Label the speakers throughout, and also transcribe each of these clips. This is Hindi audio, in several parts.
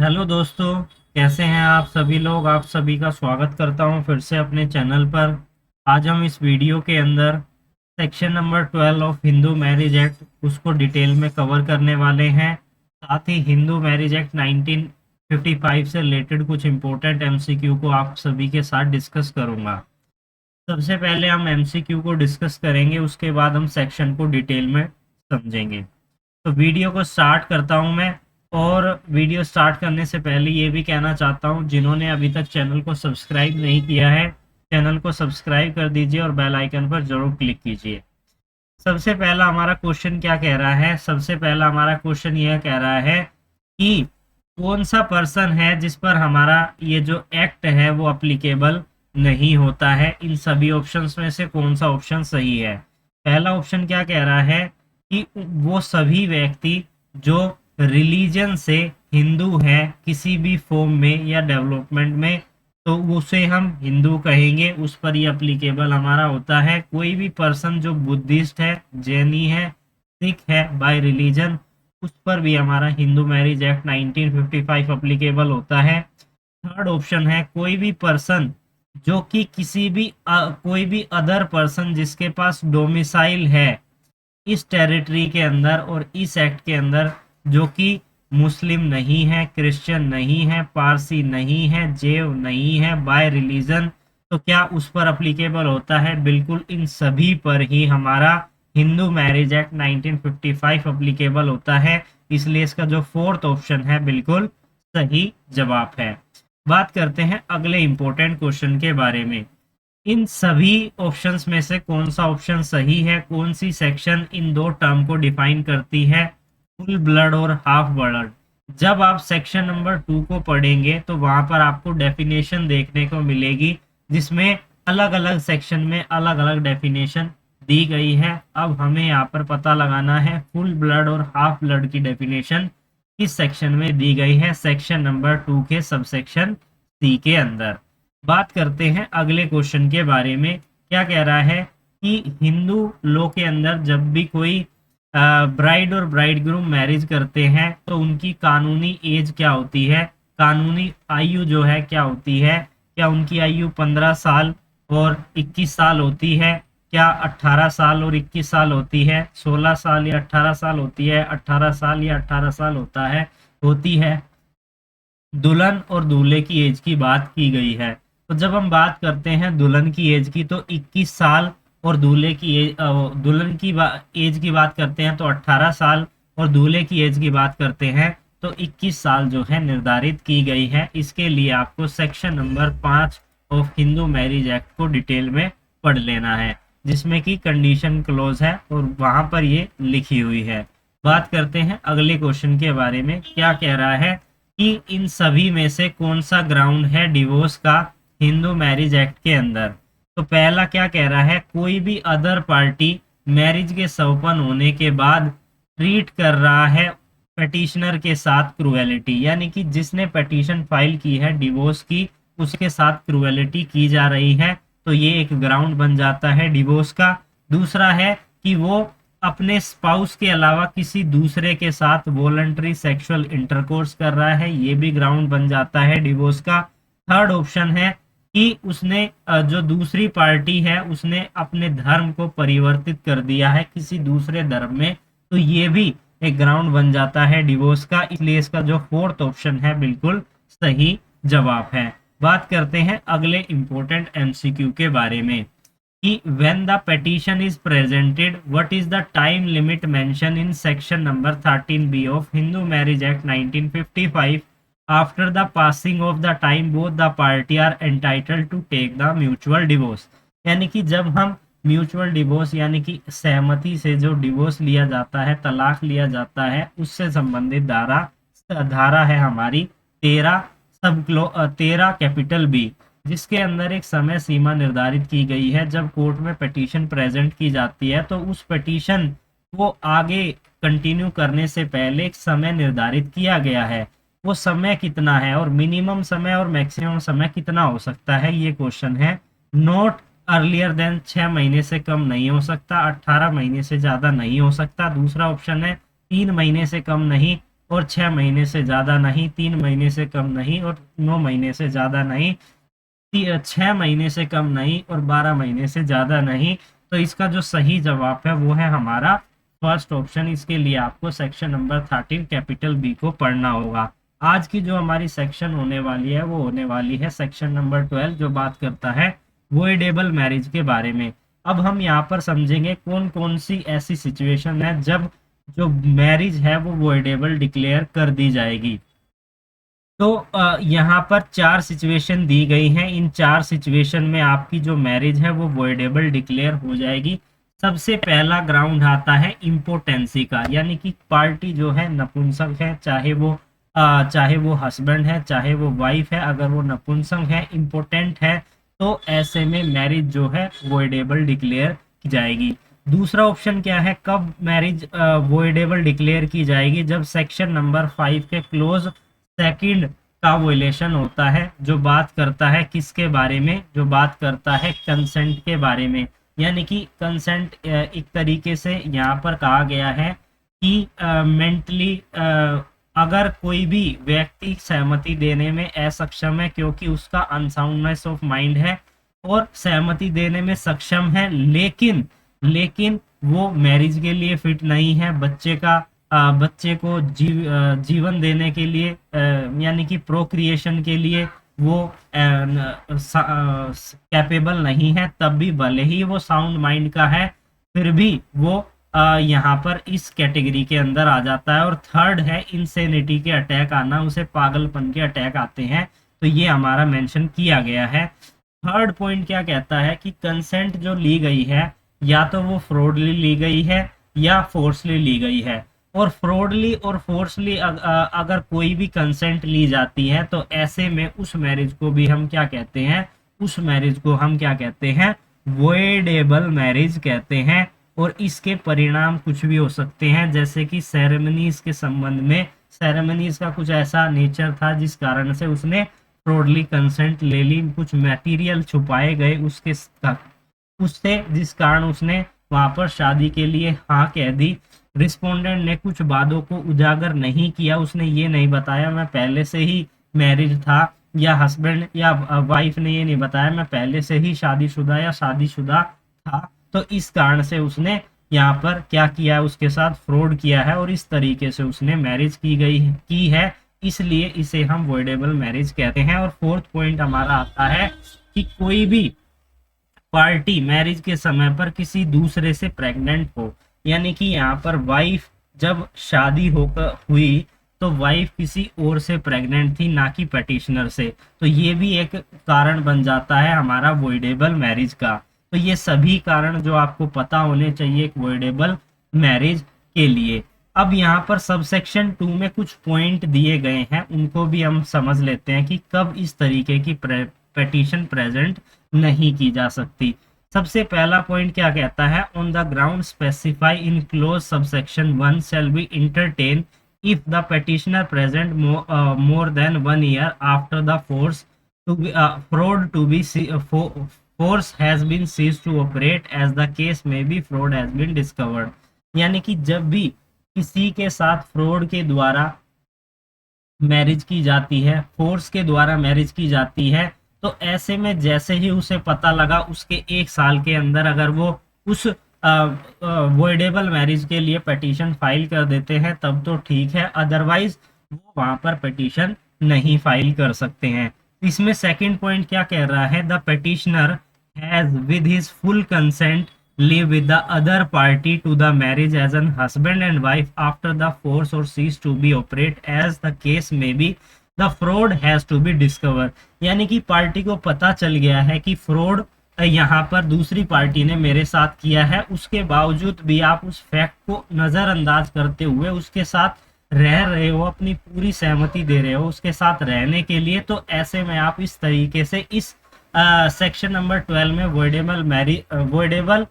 Speaker 1: हेलो दोस्तों, कैसे हैं आप सभी लोग। आप सभी का स्वागत करता हूं फिर से अपने चैनल पर। आज हम इस वीडियो के अंदर section number 12 of Hindu marriage act उसको डिटेल में कवर करने वाले हैं। साथ ही हिंदू मैरिज एक्ट 1955 से रिलेटेड कुछ इम्पोर्टेंट एमसीक्यू को आप सभी के साथ डिस्कस करूंगा। सबसे पहले हम एमसीक्यू को डिस्कस करेंगे, उसके बाद हम सेक्शन को डिटेल में समझेंगे। तो वीडियो को स्टार्ट करता हूं मैं। और वीडियो स्टार्ट करने से पहले ये भी कहना चाहता हूं, जिन्होंने अभी तक चैनल को सब्सक्राइब नहीं किया है, चैनल को सब्सक्राइब कर दीजिए और बेल आइकन पर जरूर क्लिक कीजिए। सबसे पहला हमारा क्वेश्चन क्या कह रहा है? सबसे पहला हमारा क्वेश्चन यह कह रहा है कि कौन सा पर्सन है जिस पर हमारा ये जो एक्ट है वो अप्लीकेबल नहीं होता है। इन सभी ऑप्शंस में से कौन सा ऑप्शन सही है? पहला ऑप्शन क्या कह रहा है कि वो सभी व्यक्ति जो रिलीजन से हिंदू है किसी भी फॉर्म में या डेवलपमेंट में, तो उसे हम हिंदू कहेंगे, उस पर ये अप्लीकेबल हमारा होता है। कोई भी पर्सन जो बुद्धिस्ट है, जैनी है, सिख है बाय रिलीजन, उस पर भी हमारा हिंदू मैरिज एक्ट 1955 अप्लीकेबल होता है। थर्ड ऑप्शन है कोई भी पर्सन जो कि कोई भी अदर पर्सन जिसके पास डोमिसाइल है इस टेरिटरी के अंदर और इस एक्ट के अंदर, जो कि मुस्लिम नहीं है, क्रिश्चियन नहीं है, पारसी नहीं है, जैव नहीं है, बाय रिलीजन, तो क्या उस पर अप्लीकेबल होता है? बिल्कुल, इन सभी पर ही हमारा हिंदू मैरिज एक्ट 1955 अप्लीकेबल होता है। इसलिए इसका जो फोर्थ ऑप्शन है बिल्कुल सही जवाब है। बात करते हैं अगले इंपॉर्टेंट क्वेश्चन के बारे में। इन सभी ऑप्शंस में से कौन सा ऑप्शन सही है? कौन सी सेक्शन इन दो टर्म को डिफाइन करती है, फुल ब्लड और हाफ ब्लड? जब आप सेक्शन नंबर 2 को पढ़ेंगे तो वहां पर आपको डेफिनेशन देखने को मिलेगी, जिसमें अलग अलग सेक्शन में अलग अलग डेफिनेशन दी गई है। अब हमें यहाँ पर पता लगाना है फुल ब्लड और हाफ ब्लड की डेफिनेशन किस सेक्शन में दी गई है। सेक्शन नंबर 2 के सबसेक्शन सी के अंदर। बात करते हैं अगले क्वेश्चन के बारे में। क्या कह रहा है कि हिंदू लॉ के अंदर जब भी कोई ब्राइड और ब्राइड ग्रूम मैरिज करते हैं तो उनकी कानूनी एज क्या होती है, कानूनी आयु जो है क्या होती है? क्या उनकी आयु 15 साल और 21 साल होती है? क्या 18 साल और 21 साल होती है? 16 साल या 18 साल होती है? 18 साल या 18 साल होती है? दुल्हन और दूल्हे की एज की बात की गई है। तो जब हम बात करते हैं दुल्हन की एज की तो 21 साल, और दूल्हे की एज, दुल्हन की एज की बात करते हैं तो 18 साल, और दूल्हे की एज की बात करते हैं तो 21 साल जो है निर्धारित की गई है। इसके लिए आपको section number 5 of Hindu marriage act को डिटेल में पढ़ लेना है, जिसमें कि कंडीशन क्लोज है और वहां पर ये लिखी हुई है। बात करते हैं अगले क्वेश्चन के बारे में। क्या कह रहा है कि इन सभी में से कौन सा ग्राउंड है डिवोर्स का हिंदू मैरिज एक्ट के अंदर? तो पहला क्या कह रहा है, कोई भी अदर पार्टी मैरिज के संपन्न होने के बाद ट्रीट कर रहा है पेटिशनर के साथ क्रुएलिटी, यानी कि जिसने पेटिशन फाइल की है डिवोर्स की उसके साथ क्रुएलिटी की जा रही है, तो ये एक ग्राउंड बन जाता है डिवोर्स का। दूसरा है कि वो अपने स्पाउस के अलावा किसी दूसरे के साथ वॉलंटरी सेक्सुअल इंटरकोर्स कर रहा है, ये भी ग्राउंड बन जाता है डिवोर्स का। थर्ड ऑप्शन है कि उसने जो दूसरी पार्टी है उसने अपने धर्म को परिवर्तित कर दिया है किसी दूसरे धर्म में, तो ये भी एक ग्राउंड बन जाता है डिवोर्स का। इसलिए इसका जो फोर्थ ऑप्शन है बिल्कुल सही जवाब है। बात करते हैं अगले इंपॉर्टेंट एमसीक्यू के बारे में कि when the petition is presented, what is the time limit mentioned in section number 13B of Hindu Marriage Act 1955? After the passing of the time, both the party are entitled to take the mutual divorce। यानी कि जब हम म्यूचुअल डिवोर्स यानी कि सहमति से जो डिवोर्स लिया जाता है, तलाक लिया जाता है, उससे संबंधित धारा धारा है हमारी 13 कैपिटल बी, जिसके अंदर एक समय सीमा निर्धारित की गई है। जब कोर्ट में पिटीशन प्रेजेंट की जाती है तो उस पिटीशन को आगे कंटिन्यू करने से पहले एक समय निर्धारित किया गया है। वो समय कितना है और मिनिमम समय और मैक्सिमम समय कितना हो सकता है, ये क्वेश्चन है। नोट अर्लियर देन 6 महीने से कम नहीं हो सकता, 18 महीने से ज्यादा नहीं हो सकता। दूसरा ऑप्शन है 3 महीने से कम नहीं, और 6 महीने से ज़्यादा नहीं, 3 महीने से कम नहीं और 9 महीने से ज़्यादा नहीं, 6 महीने से कम नहीं और 12 महीने से ज़्यादा नहीं। तो इसका जो सही जवाब है वो है हमारा फर्स्ट ऑप्शन। इसके लिए आपको सेक्शन नंबर 13 कैपिटल बी को पढ़ना होगा। आज की जो हमारी सेक्शन होने वाली है वो होने वाली है सेक्शन नंबर 12, जो बात करता है वोइडेबल मैरिज के बारे में। अब हम यहाँ पर समझेंगे कौन कौन सी ऐसी सिचुएशन है जब जो मैरिज है वो वोइडेबल डिक्लेयर कर दी जाएगी। तो यहाँ पर 4 सिचुएशन दी गई हैं। इन 4 सिचुएशन में आपकी जो मैरिज है वो वॉइडेबल डिक्लेयर हो जाएगी। सबसे पहला ग्राउंड आता है इम्पोर्टेंसी का, यानी कि पार्टी जो है नपुंसक है, चाहे वो हस्बैंड है चाहे वो वाइफ है। अगर वो नपुंसक है, इम्पोर्टेंट है, तो ऐसे में मैरिज जो है वॉइडेबल डिक्लेयर की जाएगी। दूसरा ऑप्शन क्या है, कब मैरिज वॉइडेबल डिक्लेयर की जाएगी? जब सेक्शन नंबर 5 के क्लोज सेकंड का वोलेशन होता है, जो बात करता है किसके बारे में, जो बात करता है कंसेंट के बारे में। यानी कि कंसेंट एक तरीके से यहाँ पर कहा गया है कि मेंटली अगर कोई भी व्यक्ति सहमति देने में असक्षम है क्योंकि उसका अनसाउंडनेस ऑफ माइंड है, और सहमति देने में सक्षम है लेकिन वो मैरिज के लिए फिट नहीं है, बच्चे को जीवन देने के लिए, यानी कि प्रोक्रिएशन के लिए वो कैपेबल नहीं है, तब भी भले ही वो साउंड माइंड का है फिर भी वो यहाँ पर इस कैटेगरी के अंदर आ जाता है। और थर्ड है इंसेनिटी के अटैक आना, उसे पागलपन के अटैक आते हैं, तो ये हमारा मेंशन किया गया है। थर्ड पॉइंट क्या कहता है कि कंसेंट जो ली गई है या तो वो फ्रॉडली ली गई है या फोर्सली ली गई है। और फ्रॉडली और फोर्सली अगर कोई भी कंसेंट ली जाती है तो ऐसे में उस मैरिज को भी हम क्या कहते हैं, उस मैरिज को हम क्या कहते हैं, वॉइडेबल मैरिज कहते हैं। और इसके परिणाम कुछ भी हो सकते हैं, जैसे कि सेरेमनीज के संबंध में, सेरेमनीज का कुछ ऐसा नेचर था जिस कारण से उसने फ्रॉडली कंसेंट ले ली, कुछ मटेरियल छुपाए गए उससे जिस कारण उसने वहां पर शादी के लिए हाँ कह दी। रिस्पोंडेंट ने कुछ बातों को उजागर नहीं किया, उसने ये नहीं बताया मैं पहले से ही मैरिड था, या हस्बैंड या वाइफ ने ये नहीं बताया मैं पहले से ही शादीशुदा या शादीशुदा था। तो इस कारण से उसने यहाँ पर क्या किया है, उसके साथ फ्रॉड किया है और इस तरीके से उसने मैरिज की है, इसलिए इसे हम वॉइडेबल मैरिज कहते हैं। और फोर्थ पॉइंट हमारा आता है कि कोई भी पार्टी मैरिज के समय पर किसी दूसरे से प्रेग्नेंट हो, यानी कि यहाँ पर वाइफ जब शादी होकर हुई तो वाइफ किसी और से प्रेग्नेंट थी, ना कि पेटिशनर से, तो ये भी एक कारण बन जाता है हमारा वॉइडेबल मैरिज का। तो ये सभी कारण जो आपको पता होने चाहिए एक वॉइडेबल मैरिज के लिए। अब यहाँ पर सबसेक्शन 2 में कुछ पॉइंट दिए गए हैं, उनको भी हम समझ लेते हैं कि कब इस तरीके की पेटिशन प्रेजेंट नहीं की जा सकती। सबसे पहला पॉइंट क्या कहता है, on the ground specify in close subsection 1 shall be entertain if the petitioner present more than 1 year after the fraud to be force has been ceased to operate as the case may be fraud has been discovered। यानी कि जब भी किसी के साथ फ्रॉड के द्वारा मैरिज की जाती है, फोर्स के द्वारा मैरिज की जाती है, तो ऐसे में जैसे ही उसे पता लगा उसके 1 साल के अंदर अगर वो उस वॉइडेबल मैरिज के लिए पिटीशन फाइल कर देते हैं तब तो ठीक है, अदरवाइज वो वहां पर पिटीशन नहीं फाइल कर सकते हैं। इसमें सेकंड पॉइंट क्या कह रहा है, the petitioner has with his full consent live with the other party to the marriage as an husband and wife after the force or cease to be operate as the case may be the fraud has to be discovered। यानी कि पार्टी को पता चल गया है कि फ्रॉड यहाँ पर दूसरी पार्टी ने मेरे साथ किया है, उसके बावजूद भी आप उस फैक्ट को नजरअंदाज करते हुए उसके साथ रह रहे हो, अपनी पूरी सहमति दे रहे हो उसके साथ रहने के लिए, तो ऐसे में आप इस तरीके से इस सेक्शन नंबर 12 में वॉइडेबल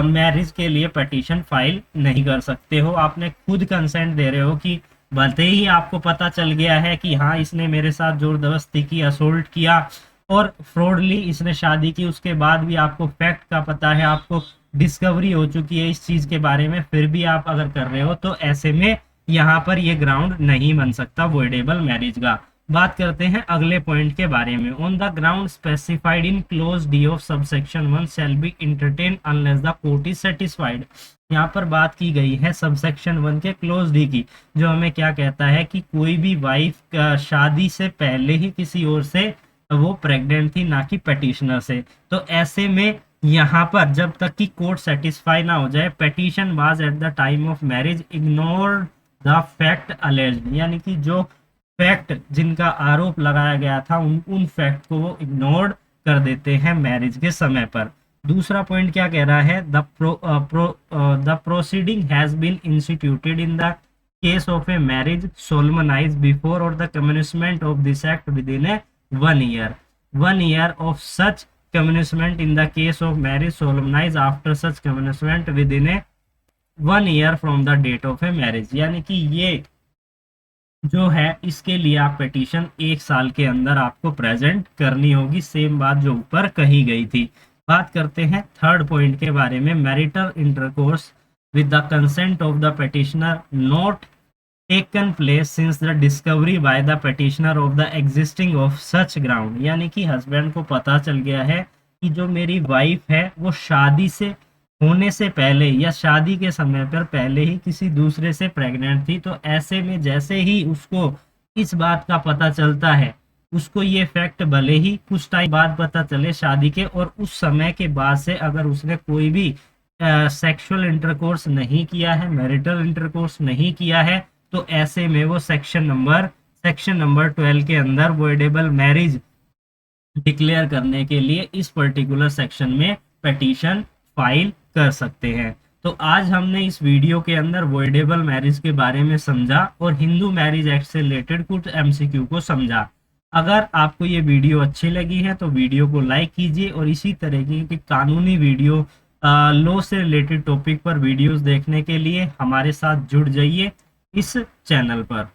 Speaker 1: मैरिज के लिए पिटीशन फाइल नहीं कर सकते हो। आपने खुद कंसेंट दे रहे हो कि भले ही आपको पता चल गया है कि हाँ इसने मेरे साथ जोर जबरदस्ती की, असोल्ट किया और फ्रॉडली इसने शादी की, उसके बाद भी आपको फैक्ट का पता है, आपको डिस्कवरी हो चुकी है इस चीज के बारे में, फिर भी आप अगर कर रहे हो तो ऐसे में यहाँ पर ये ग्राउंड नहीं बन सकता वॉइडेबल मैरिज का। बात करते हैं अगले पॉइंट के बारे में। On the ground specified in close D of subsection 1 shall be entertain unless the court is satisfied. यहाँ पर बात की गई है सबसेक्शन 1 के क्लोज डी की, जो हमें क्या कहता है कि कोई भी वाइफ शादी से पहले ही किसी और से वो प्रेग्नेंट थी, ना कि पेटिशनर से। तो ऐसे में यहाँ पर जब तक कि कोर्ट सेटिस्फाई ना हो जाए, petition was at the time of marriage ignore the fact alleged, यानी कि जो फैक्ट जिनका आरोप लगाया गया था उन फैक्ट को वो इग्नोर कर देते हैं मैरिज के समय पर। दूसरा पॉइंट क्या कह रहा है, the proceeding has been instituted in the case of a marriage solemnized before or the commencement of this act within a 1 year of such commencement in the case of marriage solemnized after such commencement within a 1 year from the date of a marriage। यानी कि ये जो है इसके लिए आप पिटीशन 1 साल के अंदर आपको प्रेजेंट करनी होगी, सेम बात जो ऊपर कही गई थी। बात करते हैं थर्ड पॉइंट के बारे में, marital intercourse with the consent of the petitioner not taken place since the discovery by the petitioner of the existing of such ground. यानी कि हस्बैंड को पता चल गया है कि जो मेरी वाइफ है वो शादी से होने से पहले या शादी के समय पर पहले ही किसी दूसरे से प्रेग्नेंट थी। तो ऐसे में जैसे ही उसको इस बात का पता चलता है, उसको ये फैक्ट भले ही कुछ टाइम बाद पता चले शादी के, और उस समय के बाद से अगर उसने कोई भी सेक्सुअल इंटरकोर्स नहीं किया है, मैरिटल इंटरकोर्स नहीं किया है, तो ऐसे में वो सेक्शन नंबर 12 के अंदर वॉइडेबल मैरिज डिक्लेयर करने के लिए इस पर्टिकुलर सेक्शन में पिटीशन फाइल कर सकते हैं। तो आज हमने इस वीडियो के अंदर वॉइडेबल मैरिज के बारे में समझा और हिंदू मैरिज एक्ट से रिलेटेड कुछ एमसीक्यू को समझा। अगर आपको ये वीडियो अच्छी लगी है तो वीडियो को लाइक कीजिए और इसी तरह की कानूनी वीडियो, लॉ से रिलेटेड टॉपिक पर वीडियोस देखने के लिए हमारे साथ जुड़ जाइए इस चैनल पर।